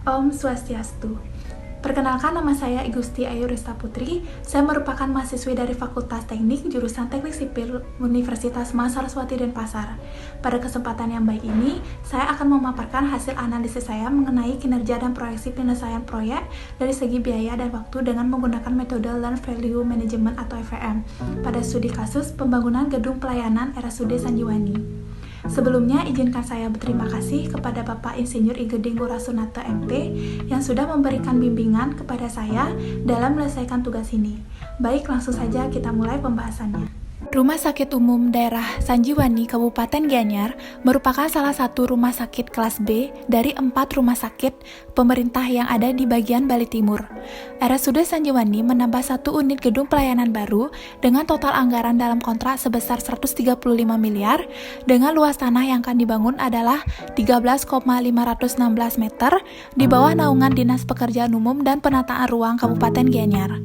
Om Swastiastu. Perkenalkan, nama saya Igusti Ayu Rista Putri. Saya merupakan mahasiswi dari Fakultas Teknik jurusan Teknik Sipil Universitas Mahasiswati Denpasar. Pada kesempatan yang baik ini, saya akan memaparkan hasil analisis saya mengenai kinerja dan proyeksi penyelesaian proyek dari segi biaya dan waktu dengan menggunakan metode Learn Value Management atau FVM pada studi kasus pembangunan gedung pelayanan RSUD Sanjiwani. Sebelumnya, izinkan saya berterima kasih kepada Bapak Insinyur Igede Ngurah MP yang sudah memberikan bimbingan kepada saya dalam menyelesaikan tugas ini. Baik, langsung saja kita mulai pembahasannya. Rumah Sakit Umum Daerah Sanjiwani Kabupaten Gianyar merupakan salah satu rumah sakit kelas B dari 4 rumah sakit pemerintah yang ada di bagian Bali Timur. RSUD Sanjiwani menambah 1 unit gedung pelayanan baru dengan total anggaran dalam kontrak sebesar 135 miliar dengan luas tanah yang akan dibangun adalah 13,516 meter di bawah naungan Dinas Pekerjaan Umum dan Penataan Ruang Kabupaten Gianyar.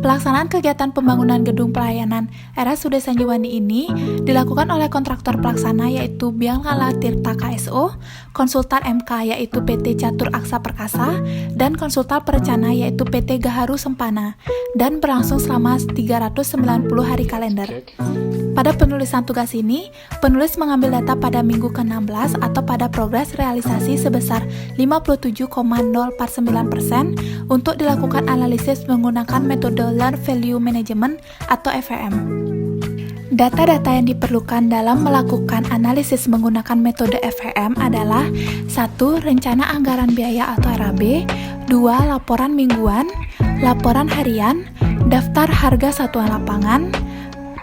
Pelaksanaan kegiatan pembangunan gedung pelayanan RSUD Sanjiwani ini dilakukan oleh kontraktor pelaksana yaitu Biangkala Tirta KSO, konsultan MK yaitu PT Catur Aksa Perkasa, dan konsultan perencana yaitu PT Gaharu Sempana, dan berlangsung selama 390 hari kalender. Pada penulisan tugas ini, penulis mengambil data pada minggu ke-16 atau pada progres realisasi sebesar 57,049% untuk dilakukan analisis menggunakan metode Learn Value Management atau FVM. Data-data yang diperlukan dalam melakukan analisis menggunakan metode FVM adalah 1. Rencana anggaran biaya atau RAB, 2. Laporan mingguan, laporan harian, daftar harga satuan lapangan,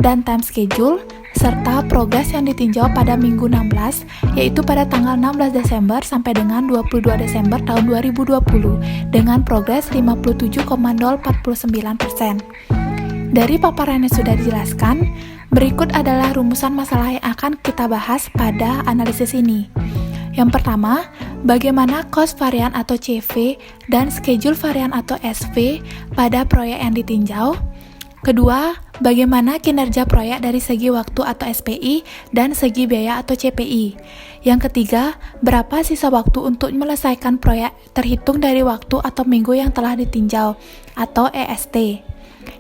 dan time schedule, serta progres yang ditinjau pada minggu 16, yaitu pada tanggal 16 Desember sampai dengan 22 Desember tahun 2020, dengan progres 57,049%. Dari paparan yang sudah dijelaskan, berikut adalah rumusan masalah yang akan kita bahas pada analisis ini. Yang pertama, bagaimana cost varian atau CV dan schedule varian atau SV pada proyek yang ditinjau. Kedua, bagaimana kinerja proyek dari segi waktu atau SPI dan segi biaya atau CPI. Yang ketiga, berapa sisa waktu untuk menyelesaikan proyek terhitung dari waktu atau minggu yang telah ditinjau atau EST.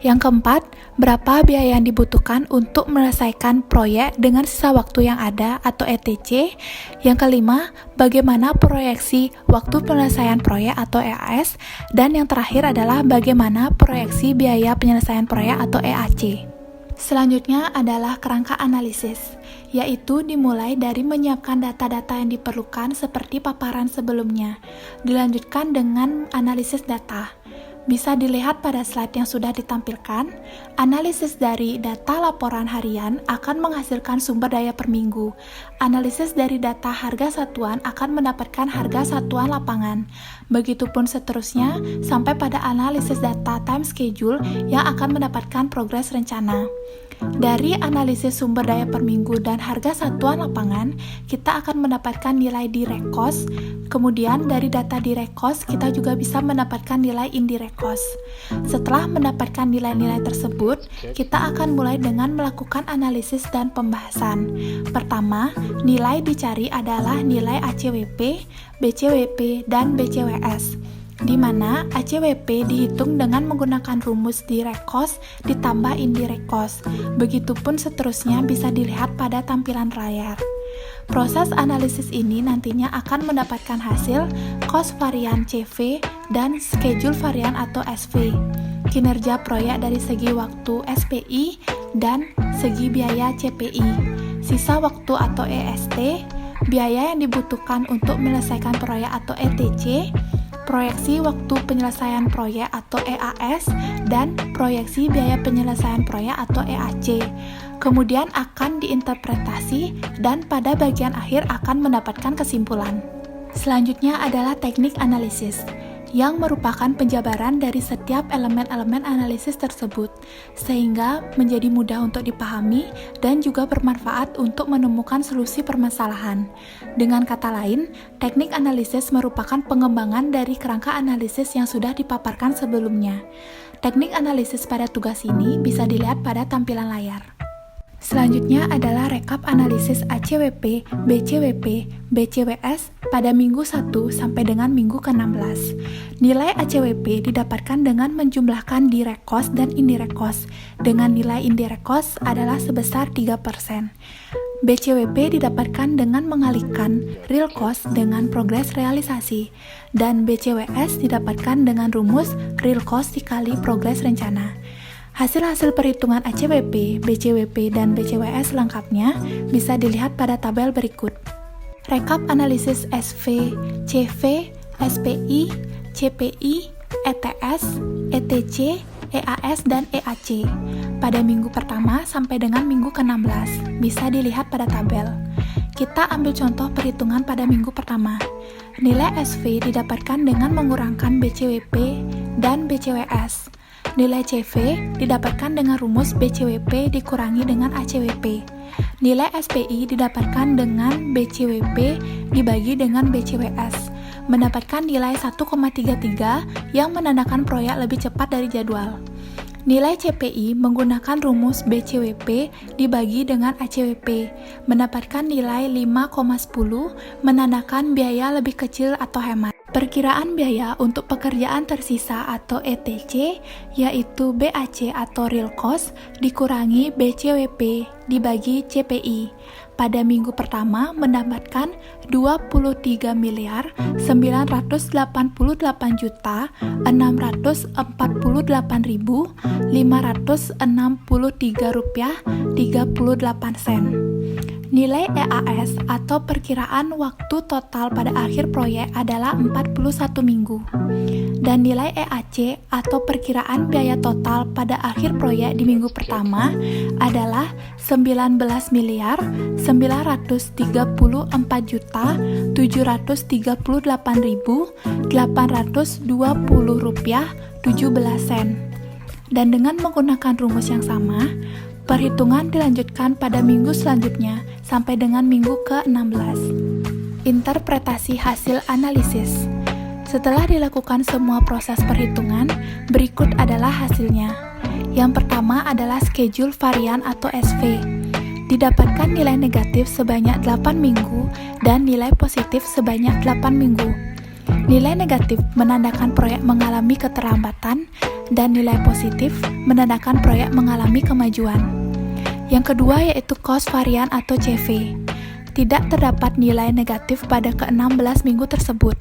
Yang keempat, berapa biaya yang dibutuhkan untuk menyelesaikan proyek dengan sisa waktu yang ada atau ETC. Yang kelima, bagaimana proyeksi waktu penyelesaian proyek atau EAS. Dan yang terakhir adalah bagaimana proyeksi biaya penyelesaian proyek atau EAC. Selanjutnya adalah kerangka analisis, yaitu dimulai dari menyiapkan data-data yang diperlukan seperti paparan sebelumnya. Dilanjutkan dengan analisis data. Bisa dilihat pada slide yang sudah ditampilkan, analisis dari data laporan harian akan menghasilkan sumber daya per minggu. Analisis dari data harga satuan akan mendapatkan harga satuan lapangan. Begitupun seterusnya sampai pada analisis data time schedule yang akan mendapatkan progres rencana. Dari analisis sumber daya per minggu dan harga satuan lapangan, kita akan mendapatkan nilai direct cost. Kemudian dari data direct cost, kita juga bisa mendapatkan nilai indirect cost. Setelah mendapatkan nilai-nilai tersebut, kita akan mulai dengan melakukan analisis dan pembahasan. Pertama, nilai dicari adalah nilai ACWP, BCWP, dan BCWS, di mana ACWP dihitung dengan menggunakan rumus direct cost ditambah indirect cost. Begitupun seterusnya bisa dilihat pada tampilan layar. Proses analisis ini nantinya akan mendapatkan hasil cost varian CV dan schedule varian atau SV, kinerja proyek dari segi waktu SPI dan segi biaya CPI, sisa waktu atau EST, biaya yang dibutuhkan untuk menyelesaikan proyek atau ETC, proyeksi waktu penyelesaian proyek atau EAS, dan proyeksi biaya penyelesaian proyek atau EAC. Kemudian akan diinterpretasi dan pada bagian akhir akan mendapatkan kesimpulan. Selanjutnya adalah teknik analisis, yang merupakan penjabaran dari setiap elemen-elemen analisis tersebut, sehingga menjadi mudah untuk dipahami dan juga bermanfaat untuk menemukan solusi permasalahan. Dengan kata lain, teknik analisis merupakan pengembangan dari kerangka analisis yang sudah dipaparkan sebelumnya. Teknik analisis pada tugas ini bisa dilihat pada tampilan layar. Selanjutnya adalah rekap analisis ACWP, BCWP, BCWS pada minggu 1 sampai dengan minggu ke-16. Nilai ACWP didapatkan dengan menjumlahkan direct cost dan indirect cost, dengan nilai indirect cost adalah sebesar 3%. BCWP didapatkan dengan mengalihkan real cost dengan progres realisasi, dan BCWS didapatkan dengan rumus real cost dikali progres rencana. Hasil-hasil perhitungan ACWP, BCWP, dan BCWS lengkapnya bisa dilihat pada tabel berikut. Rekap analisis SV, CV, SPI, CPI, ETS, ETC, EAS, dan EAC pada minggu pertama sampai dengan minggu ke-16 bisa dilihat pada tabel. Kita ambil contoh perhitungan pada minggu pertama. Nilai SV didapatkan dengan mengurangkan BCWP dan BCWS. Nilai CV didapatkan dengan rumus BCWP dikurangi dengan ACWP. Nilai SPI didapatkan dengan BCWP dibagi dengan BCWS, mendapatkan nilai 1,33 yang menandakan proyek lebih cepat dari jadwal. Nilai CPI menggunakan rumus BCWP dibagi dengan ACWP, mendapatkan nilai 5,10 menandakan biaya lebih kecil atau hemat. Perkiraan biaya untuk pekerjaan tersisa atau ETC, yaitu BAC atau real cost, dikurangi BCWP dibagi CPI. Pada minggu pertama mendapatkan 23.988.648.563 rupiah 38 sen. Nilai EAS atau perkiraan waktu total pada akhir proyek adalah 41 minggu. Dan nilai EAC atau perkiraan biaya total pada akhir proyek di minggu pertama adalah 19.934.738.820 rupiah 17 sen. Dan dengan menggunakan rumus yang sama, perhitungan dilanjutkan pada minggu selanjutnya sampai dengan minggu ke-16. Interpretasi hasil analisis. Setelah dilakukan semua proses perhitungan, berikut adalah hasilnya. Yang pertama adalah schedule varian atau SV. Didapatkan nilai negatif sebanyak 8 minggu dan nilai positif sebanyak 8 minggu. Nilai negatif menandakan proyek mengalami keterlambatan dan nilai positif menandakan proyek mengalami kemajuan. Yang kedua yaitu cost varian atau CV. Tidak terdapat nilai negatif pada ke-16 minggu tersebut.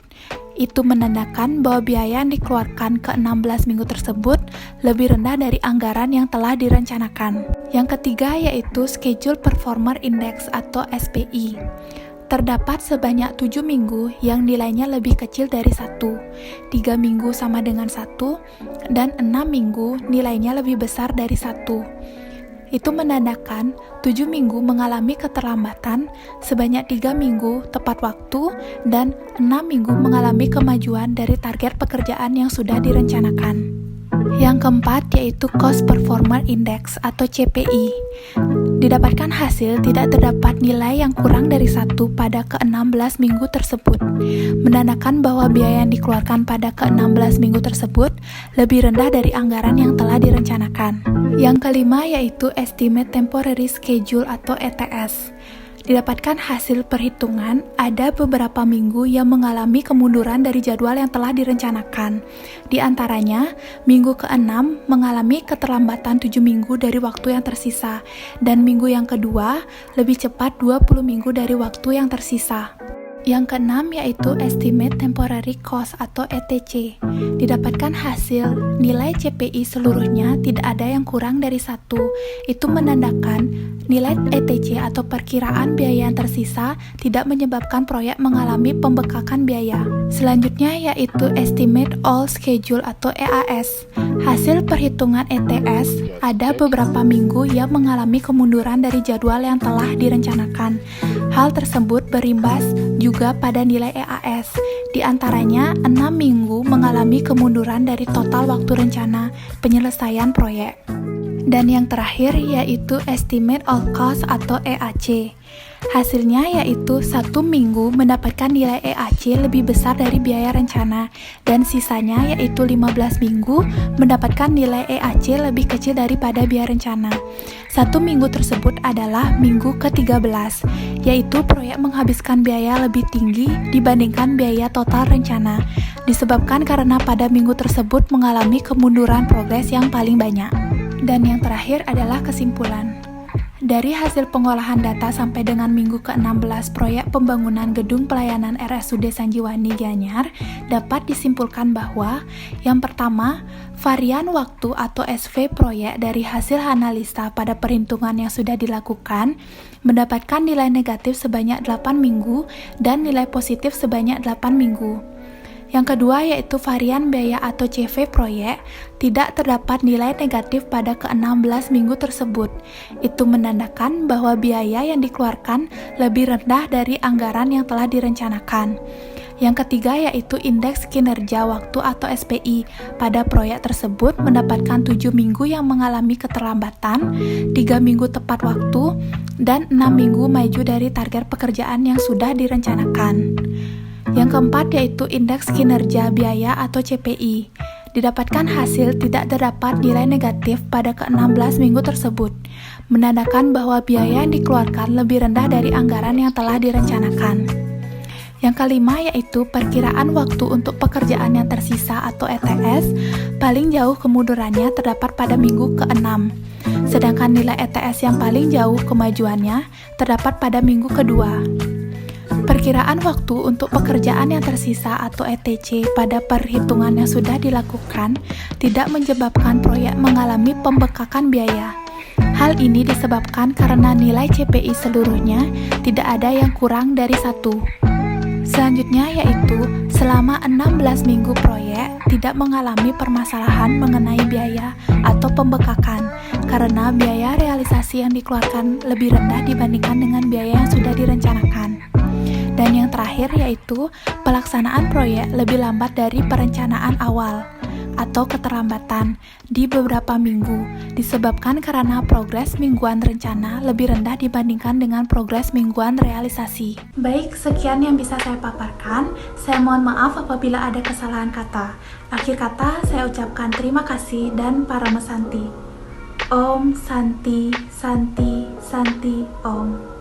Itu menandakan bahwa biaya yang dikeluarkan ke-16 minggu tersebut lebih rendah dari anggaran yang telah direncanakan. Yang ketiga yaitu Schedule Performer Index atau SPI. Terdapat sebanyak 7 minggu yang nilainya lebih kecil dari 1, 3 minggu sama dengan 1, dan 6 minggu nilainya lebih besar dari 1. Itu menandakan 7 minggu mengalami keterlambatan, sebanyak 3 minggu tepat waktu, dan 6 minggu mengalami kemajuan dari target pekerjaan yang sudah direncanakan. Yang keempat yaitu Cost Performer Index atau CPI. Didapatkan hasil tidak terdapat nilai yang kurang dari 1 pada ke-16 minggu tersebut, menandakan bahwa biaya yang dikeluarkan pada ke-16 minggu tersebut lebih rendah dari anggaran yang telah direncanakan. Yang kelima yaitu Estimate Temporary Schedule atau ETS. Didapatkan hasil perhitungan ada beberapa minggu yang mengalami kemunduran dari jadwal yang telah direncanakan. Di antaranya, minggu ke-6 mengalami keterlambatan 7 minggu dari waktu yang tersisa, dan minggu yang kedua lebih cepat 20 minggu dari waktu yang tersisa. Yang keenam yaitu Estimate Temporary Cost atau ETC. Didapatkan hasil nilai CPI seluruhnya tidak ada yang kurang dari 1. Itu menandakan nilai ETC atau perkiraan biaya yang tersisa tidak menyebabkan proyek mengalami pembengkakan biaya. Selanjutnya yaitu Estimate All Schedule atau EAS. Hasil perhitungan ETS ada beberapa minggu yang mengalami kemunduran dari jadwal yang telah direncanakan. Hal tersebut berimbas juga pada nilai EAS. Di antaranya 6 minggu mengalami kemunduran dari total waktu rencana penyelesaian proyek. Dan yang terakhir yaitu Estimate All Cost atau EAC. Hasilnya yaitu 1 minggu mendapatkan nilai EAC lebih besar dari biaya rencana, dan sisanya yaitu 15 minggu mendapatkan nilai EAC lebih kecil daripada biaya rencana. 1 minggu tersebut adalah minggu ke-13, yaitu proyek menghabiskan biaya lebih tinggi dibandingkan biaya total rencana, disebabkan karena pada minggu tersebut mengalami kemunduran progres yang paling banyak. Dan yang terakhir adalah kesimpulan. Dari hasil pengolahan data sampai dengan minggu ke-16 proyek pembangunan gedung pelayanan RSUD Sanjiwani Gianyar, dapat disimpulkan bahwa yang pertama, varian waktu atau SV proyek dari hasil analisa pada perhitungan yang sudah dilakukan mendapatkan nilai negatif sebanyak 8 minggu dan nilai positif sebanyak 8 minggu. Yang kedua yaitu varian biaya atau CV proyek tidak terdapat nilai negatif pada ke-16 minggu tersebut. Itu menandakan bahwa biaya yang dikeluarkan lebih rendah dari anggaran yang telah direncanakan. Yang ketiga yaitu indeks kinerja waktu atau SPI pada proyek tersebut mendapatkan 7 minggu yang mengalami keterlambatan, 3 minggu tepat waktu, dan 6 minggu maju dari target pekerjaan yang sudah direncanakan. Yang keempat yaitu indeks kinerja biaya atau CPI. Didapatkan hasil tidak terdapat nilai negatif pada ke-16 minggu tersebut, menandakan bahwa biaya yang dikeluarkan lebih rendah dari anggaran yang telah direncanakan. Yang kelima yaitu perkiraan waktu untuk pekerjaan yang tersisa atau ETS, paling jauh kemundurannya terdapat pada minggu ke-6. Sedangkan nilai ETS yang paling jauh kemajuannya terdapat pada minggu kedua. Perkiraan waktu untuk pekerjaan yang tersisa atau ETC pada perhitungan yang sudah dilakukan tidak menyebabkan proyek mengalami pembengkakan biaya. Hal ini disebabkan karena nilai CPI seluruhnya tidak ada yang kurang dari 1. Selanjutnya yaitu selama 16 minggu proyek tidak mengalami permasalahan mengenai biaya atau pembengkakan karena biaya realisasi yang dikeluarkan lebih rendah dibandingkan dengan biaya yang sudah direncanakan. Dan yang terakhir yaitu pelaksanaan proyek lebih lambat dari perencanaan awal atau keterlambatan di beberapa minggu disebabkan karena progres mingguan rencana lebih rendah dibandingkan dengan progres mingguan realisasi. Baik, sekian yang bisa saya paparkan. Saya mohon maaf apabila ada kesalahan kata. Akhir kata saya ucapkan terima kasih dan Parama Santi. Om Santi Santi Santi Om.